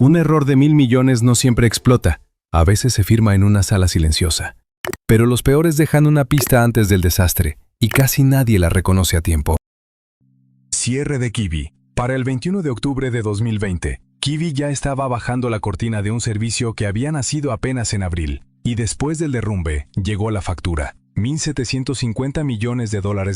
Un error de 1.000 millones no siempre explota, a veces se firma en una sala silenciosa. Pero los peores dejan una pista antes del desastre, y casi nadie la reconoce a tiempo. Cierre de Quibi. Para el 21 de octubre de 2020, Quibi ya estaba bajando la cortina de un servicio que había nacido apenas en abril. Y después del derrumbe, llegó la factura. $1.750 millones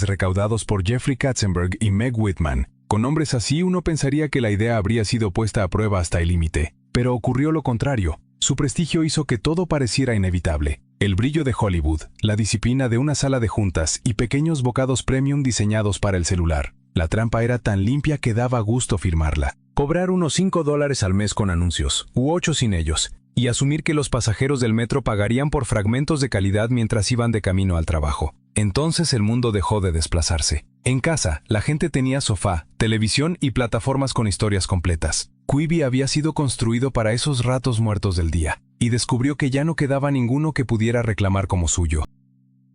recaudados por Jeffrey Katzenberg y Meg Whitman. Con nombres así, uno pensaría que la idea habría sido puesta a prueba hasta el límite. Pero ocurrió lo contrario. Su prestigio hizo que todo pareciera inevitable. El brillo de Hollywood, la disciplina de una sala de juntas y pequeños bocados premium diseñados para el celular. La trampa era tan limpia que daba gusto firmarla. Cobrar unos $5 al mes con anuncios, u 8 sin ellos, y asumir que los pasajeros del metro pagarían por fragmentos de calidad mientras iban de camino al trabajo. Entonces el mundo dejó de desplazarse. En casa, la gente tenía sofá, televisión y plataformas con historias completas. Quibi había sido construido para esos ratos muertos del día, y descubrió que ya no quedaba ninguno que pudiera reclamar como suyo.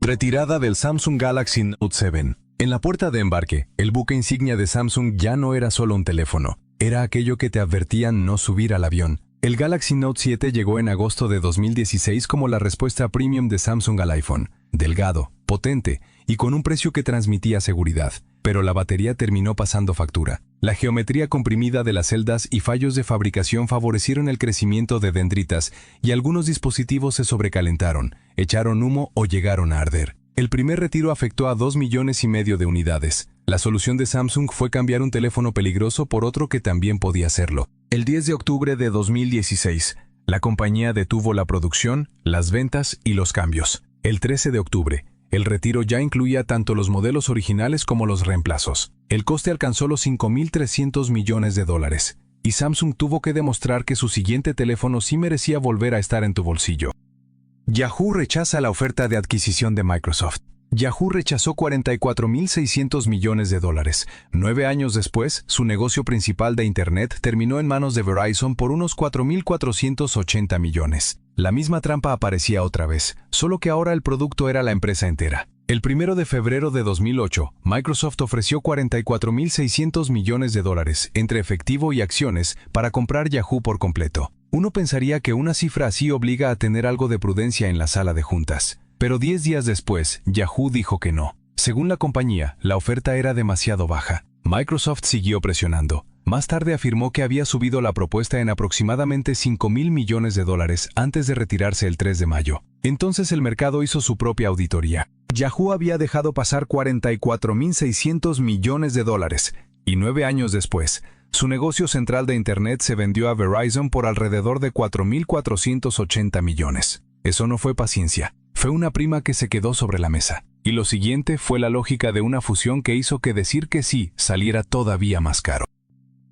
Retirada del Samsung Galaxy Note 7. En la puerta de embarque, el buque insignia de Samsung ya no era solo un teléfono, era aquello que te advertían no subir al avión. El Galaxy Note 7 llegó en agosto de 2016 como la respuesta premium de Samsung al iPhone. Delgado, potente y con un precio que transmitía seguridad. Pero la batería terminó pasando factura. La geometría comprimida de las celdas y fallos de fabricación favorecieron el crecimiento de dendritas y algunos dispositivos se sobrecalentaron, echaron humo o llegaron a arder. El primer retiro afectó a 2,5 millones de unidades. La solución de Samsung fue cambiar un teléfono peligroso por otro que también podía hacerlo. El 10 de octubre de 2016, la compañía detuvo la producción, las ventas y los cambios. El 13 de octubre, el retiro ya incluía tanto los modelos originales como los reemplazos. El coste alcanzó los $5.300 millones, y Samsung tuvo que demostrar que su siguiente teléfono sí merecía volver a estar en tu bolsillo. Yahoo rechaza la oferta de adquisición de Microsoft. Yahoo rechazó $44.600 millones. 9 años después, su negocio principal de Internet terminó en manos de Verizon por unos $4.480 millones. La misma trampa aparecía otra vez, solo que ahora el producto era la empresa entera. El 1 de febrero de 2008, Microsoft ofreció $44.600 millones entre efectivo y acciones para comprar Yahoo por completo. Uno pensaría que una cifra así obliga a tener algo de prudencia en la sala de juntas. Pero 10 días después, Yahoo dijo que no. Según la compañía, la oferta era demasiado baja. Microsoft siguió presionando. Más tarde afirmó que había subido la propuesta en aproximadamente $5.000 millones antes de retirarse el 3 de mayo. Entonces el mercado hizo su propia auditoría. Yahoo había dejado pasar $44.600 millones, y 9 años después, su negocio central de Internet se vendió a Verizon por alrededor de $4.480 millones. Eso no fue paciencia, fue una prima que se quedó sobre la mesa. Y lo siguiente fue la lógica de una fusión que hizo que decir que sí saliera todavía más caro.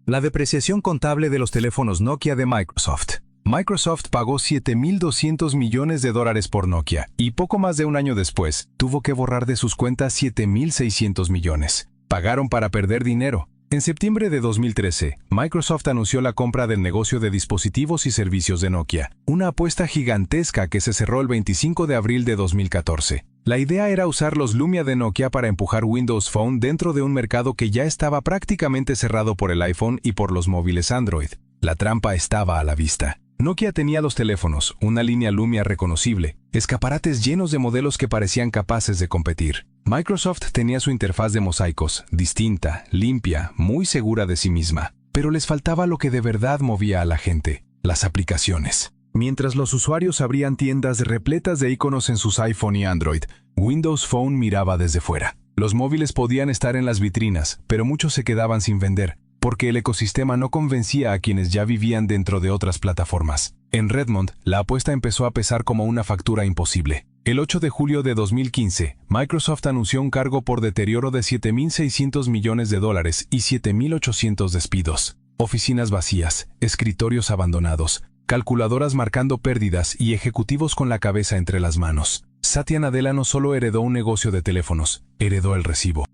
La depreciación contable de los teléfonos Nokia de Microsoft. Microsoft pagó $7.200 millones por Nokia, y poco más de un año después, tuvo que borrar de sus cuentas $7.600 millones. Pagaron para perder dinero. En septiembre de 2013, Microsoft anunció la compra del negocio de dispositivos y servicios de Nokia, una apuesta gigantesca que se cerró el 25 de abril de 2014. La idea era usar los Lumia de Nokia para empujar Windows Phone dentro de un mercado que ya estaba prácticamente cerrado por el iPhone y por los móviles Android. La trampa estaba a la vista. Nokia tenía los teléfonos, una línea Lumia reconocible, escaparates llenos de modelos que parecían capaces de competir. Microsoft tenía su interfaz de mosaicos, distinta, limpia, muy segura de sí misma. Pero les faltaba lo que de verdad movía a la gente, las aplicaciones. Mientras los usuarios abrían tiendas repletas de iconos en sus iPhone y Android, Windows Phone miraba desde fuera. Los móviles podían estar en las vitrinas, pero muchos se quedaban sin vender, porque el ecosistema no convencía a quienes ya vivían dentro de otras plataformas. En Redmond, la apuesta empezó a pesar como una factura imposible. El 8 de julio de 2015, Microsoft anunció un cargo por deterioro de $7.600 millones y 7.800 despidos. Oficinas vacías, escritorios abandonados, calculadoras marcando pérdidas y ejecutivos con la cabeza entre las manos. Satya Nadella no solo heredó un negocio de teléfonos, heredó el recibo.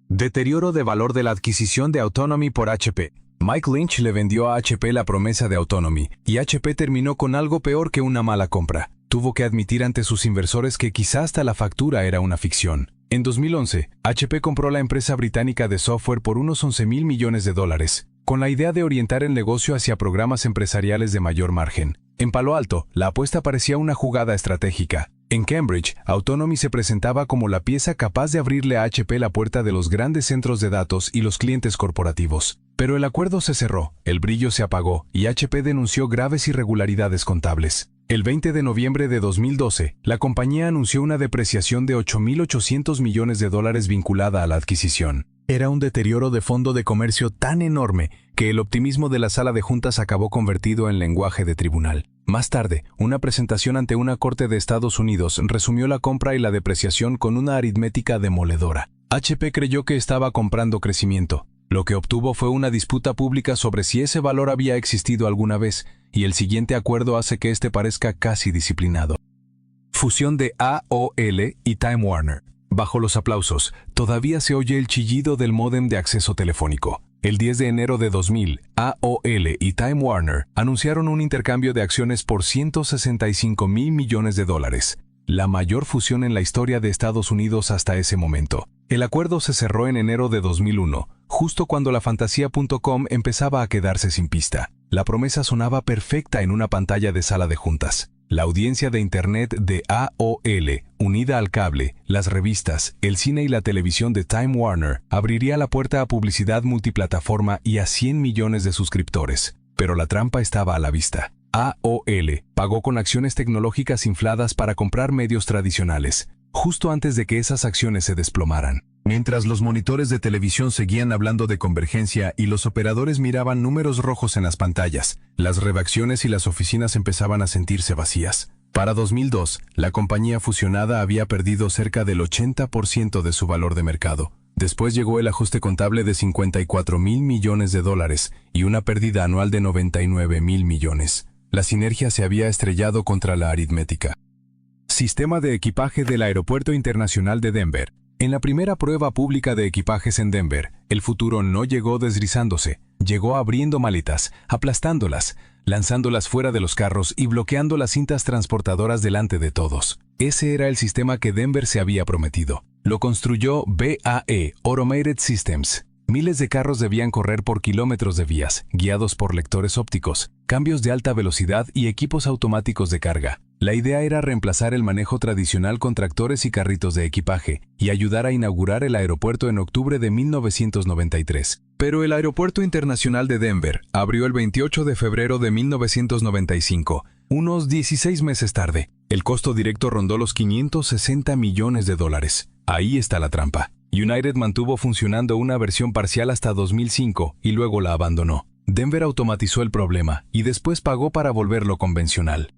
Deterioro de valor de la adquisición de Autonomy por HP. Mike Lynch le vendió a HP la promesa de Autonomy, y HP terminó con algo peor que una mala compra. Tuvo que admitir ante sus inversores que quizá hasta la factura era una ficción. En 2011, HP compró la empresa británica de software por unos $11.000 millones, con la idea de orientar el negocio hacia programas empresariales de mayor margen. En Palo Alto, la apuesta parecía una jugada estratégica. En Cambridge, Autonomy se presentaba como la pieza capaz de abrirle a HP la puerta de los grandes centros de datos y los clientes corporativos. Pero el acuerdo se cerró, el brillo se apagó y HP denunció graves irregularidades contables. El 20 de noviembre de 2012, la compañía anunció una depreciación de $8.800 millones vinculada a la adquisición. Era un deterioro de fondo de comercio tan enorme que el optimismo de la sala de juntas acabó convertido en lenguaje de tribunal. Más tarde, una presentación ante una corte de Estados Unidos resumió la compra y la depreciación con una aritmética demoledora. HP creyó que estaba comprando crecimiento. Lo que obtuvo fue una disputa pública sobre si ese valor había existido alguna vez, y el siguiente acuerdo hace que este parezca casi disciplinado. Fusión de AOL y Time Warner. Bajo los aplausos, todavía se oye el chillido del módem de acceso telefónico. El 10 de enero de 2000, AOL y Time Warner anunciaron un intercambio de acciones por $165.000 millones, la mayor fusión en la historia de Estados Unidos hasta ese momento. El acuerdo se cerró en enero de 2001, justo cuando la fantasía.com empezaba a quedarse sin pista. La promesa sonaba perfecta en una pantalla de sala de juntas. La audiencia de Internet de AOL, unida al cable, las revistas, el cine y la televisión de Time Warner, abriría la puerta a publicidad multiplataforma y a 100 millones de suscriptores. Pero la trampa estaba a la vista. AOL pagó con acciones tecnológicas infladas para comprar medios tradicionales, justo antes de que esas acciones se desplomaran. Mientras los monitores de televisión seguían hablando de convergencia y los operadores miraban números rojos en las pantallas, las redacciones y las oficinas empezaban a sentirse vacías. Para 2002, la compañía fusionada había perdido cerca del 80% de su valor de mercado. Después llegó el ajuste contable de $54.000 millones y una pérdida anual de $99.000 millones. La sinergia se había estrellado contra la aritmética. Sistema de equipaje del Aeropuerto Internacional de Denver. En la primera prueba pública de equipajes en Denver, el futuro no llegó deslizándose, llegó abriendo maletas, aplastándolas, lanzándolas fuera de los carros y bloqueando las cintas transportadoras delante de todos. Ese era el sistema que Denver se había prometido. Lo construyó BAE, Automated Systems. Miles de carros debían correr por kilómetros de vías, guiados por lectores ópticos, cambios de alta velocidad y equipos automáticos de carga. La idea era reemplazar el manejo tradicional con tractores y carritos de equipaje y ayudar a inaugurar el aeropuerto en octubre de 1993. Pero el Aeropuerto Internacional de Denver abrió el 28 de febrero de 1995, unos 16 meses tarde. El costo directo rondó los $560 millones. Ahí está la trampa. United mantuvo funcionando una versión parcial hasta 2005 y luego la abandonó. Denver automatizó el problema y después pagó para volverlo convencional.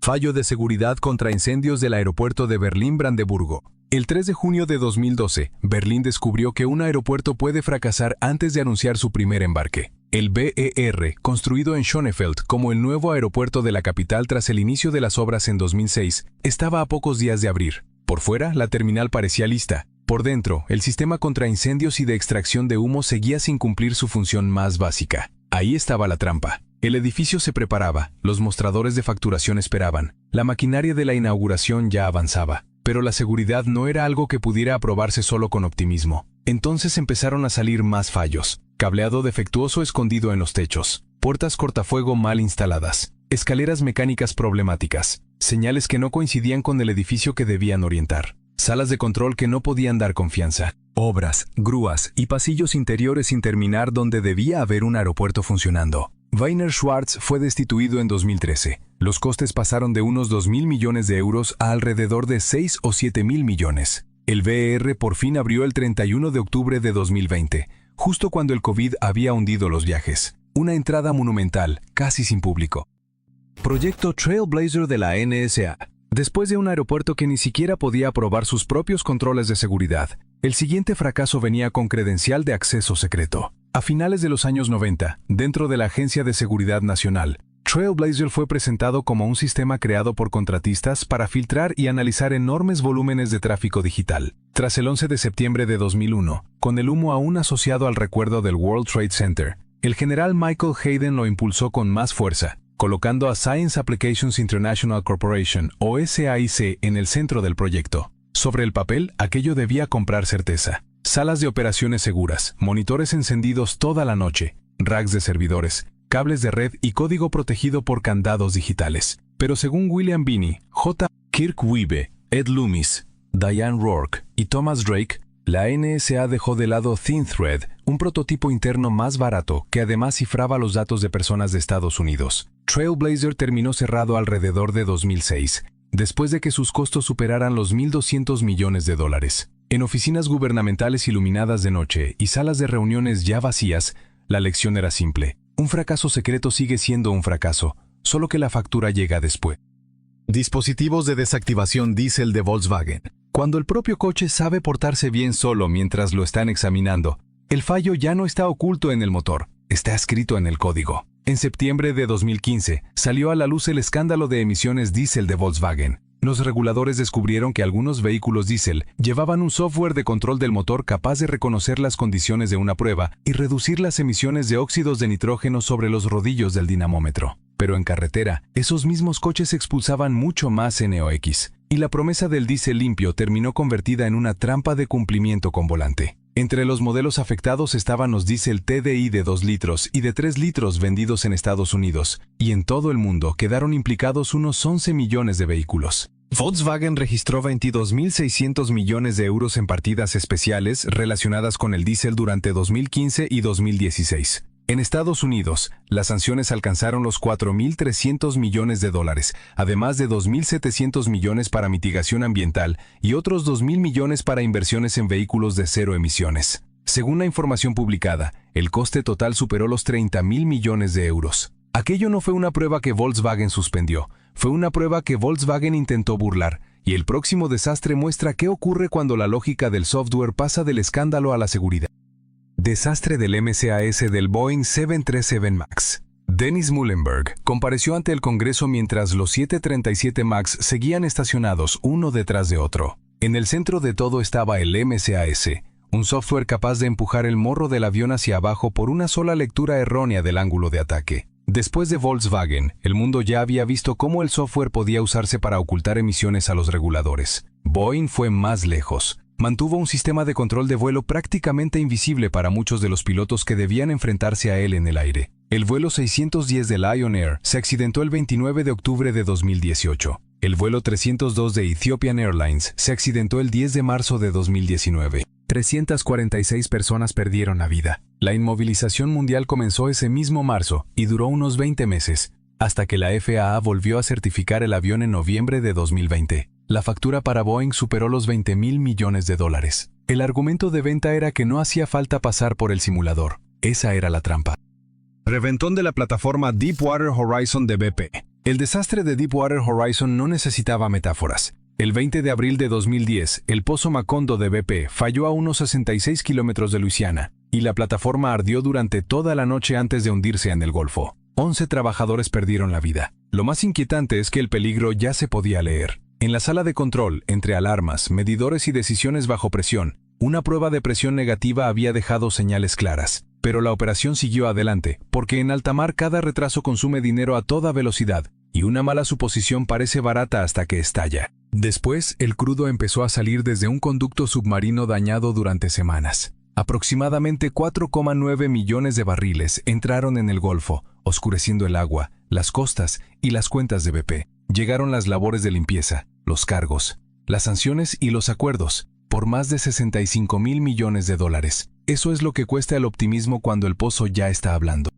Fallo de seguridad contra incendios del aeropuerto de Berlín-Brandeburgo. El 3 de junio de 2012, Berlín descubrió que un aeropuerto puede fracasar antes de anunciar su primer embarque. El BER, construido en Schönefeld como el nuevo aeropuerto de la capital tras el inicio de las obras en 2006, estaba a pocos días de abrir. Por fuera, la terminal parecía lista. Por dentro, el sistema contra incendios y de extracción de humo seguía sin cumplir su función más básica. Ahí estaba la trampa. El edificio se preparaba, los mostradores de facturación esperaban, la maquinaria de la inauguración ya avanzaba, pero la seguridad no era algo que pudiera aprobarse solo con optimismo. Entonces empezaron a salir más fallos, cableado defectuoso escondido en los techos, puertas cortafuego mal instaladas, escaleras mecánicas problemáticas, señales que no coincidían con el edificio que debían orientar, salas de control que no podían dar confianza, obras, grúas y pasillos interiores sin terminar donde debía haber un aeropuerto funcionando. Weiner Schwartz fue destituido en 2013. Los costes pasaron de unos 2.000 millones de euros a alrededor de 6 o 7.000 millones. El BER por fin abrió el 31 de octubre de 2020, justo cuando el COVID había hundido los viajes. Una entrada monumental, casi sin público. Proyecto Trailblazer de la NSA. Después de un aeropuerto que ni siquiera podía aprobar sus propios controles de seguridad, el siguiente fracaso venía con credencial de acceso secreto. A finales de los años 90, dentro de la Agencia de Seguridad Nacional, Trailblazer fue presentado como un sistema creado por contratistas para filtrar y analizar enormes volúmenes de tráfico digital. Tras el 11 de septiembre de 2001, con el humo aún asociado al recuerdo del World Trade Center, el general Michael Hayden lo impulsó con más fuerza, colocando a Science Applications International Corporation, o SAIC, en el centro del proyecto. Sobre el papel, aquello debía comprar certeza. Salas de operaciones seguras, monitores encendidos toda la noche, racks de servidores, cables de red y código protegido por candados digitales. Pero según William Binney, J. Kirk Wiebe, Ed Loomis, Diane Rourke y Thomas Drake, la NSA dejó de lado ThinThread, un prototipo interno más barato que además cifraba los datos de personas de Estados Unidos. Trailblazer terminó cerrado alrededor de 2006, después de que sus costos superaran los $1.200 millones. En oficinas gubernamentales iluminadas de noche y salas de reuniones ya vacías, la lección era simple. Un fracaso secreto sigue siendo un fracaso, solo que la factura llega después. Dispositivos de desactivación diésel de Volkswagen. Cuando el propio coche sabe portarse bien solo mientras lo están examinando, el fallo ya no está oculto en el motor, está escrito en el código. En septiembre de 2015, salió a la luz el escándalo de emisiones diésel de Volkswagen. Los reguladores descubrieron que algunos vehículos diésel llevaban un software de control del motor capaz de reconocer las condiciones de una prueba y reducir las emisiones de óxidos de nitrógeno sobre los rodillos del dinamómetro. Pero en carretera, esos mismos coches expulsaban mucho más NOx, y la promesa del diésel limpio terminó convertida en una trampa de cumplimiento con volante. Entre los modelos afectados estaban los diésel TDI de 2 litros y de 3 litros vendidos en Estados Unidos, y en todo el mundo quedaron implicados unos 11 millones de vehículos. Volkswagen registró 22.600 millones de euros en partidas especiales relacionadas con el diésel durante 2015 y 2016. En Estados Unidos, las sanciones alcanzaron los $4.300 millones, además de 2.700 millones para mitigación ambiental y otros 2.000 millones para inversiones en vehículos de cero emisiones. Según la información publicada, el coste total superó los 30.000 millones de euros. Aquello no fue una prueba que Volkswagen suspendió, fue una prueba que Volkswagen intentó burlar, y el próximo desastre muestra qué ocurre cuando la lógica del software pasa del escándalo a la seguridad. Desastre del MCAS del Boeing 737 MAX. Dennis Muhlenberg compareció ante el Congreso mientras los 737 MAX seguían estacionados uno detrás de otro. En el centro de todo estaba el MCAS, un software capaz de empujar el morro del avión hacia abajo por una sola lectura errónea del ángulo de ataque. Después de Volkswagen, el mundo ya había visto cómo el software podía usarse para ocultar emisiones a los reguladores. Boeing fue más lejos. Mantuvo un sistema de control de vuelo prácticamente invisible para muchos de los pilotos que debían enfrentarse a él en el aire. El vuelo 610 de Lion Air se accidentó el 29 de octubre de 2018. El vuelo 302 de Ethiopian Airlines se accidentó el 10 de marzo de 2019. 346 personas perdieron la vida. La inmovilización mundial comenzó ese mismo marzo y duró unos 20 meses, hasta que la FAA volvió a certificar el avión en noviembre de 2020. La factura para Boeing superó los $20.000 millones. El argumento de venta era que no hacía falta pasar por el simulador. Esa era la trampa. Reventón de la plataforma Deepwater Horizon de BP. El desastre de Deepwater Horizon no necesitaba metáforas. El 20 de abril de 2010, el pozo Macondo de BP falló a unos 66 kilómetros de Luisiana, y la plataforma ardió durante toda la noche antes de hundirse en el Golfo. 11 trabajadores perdieron la vida. Lo más inquietante es que el peligro ya se podía leer. En la sala de control, entre alarmas, medidores y decisiones bajo presión, una prueba de presión negativa había dejado señales claras. Pero la operación siguió adelante, porque en alta mar cada retraso consume dinero a toda velocidad, y una mala suposición parece barata hasta que estalla. Después, el crudo empezó a salir desde un conducto submarino dañado durante semanas. Aproximadamente 4,9 millones de barriles entraron en el Golfo, oscureciendo el agua, las costas y las cuentas de BP. Llegaron las labores de limpieza, los cargos, las sanciones y los acuerdos, por más de $65.000 millones. Eso es lo que cuesta el optimismo cuando el pozo ya está hablando.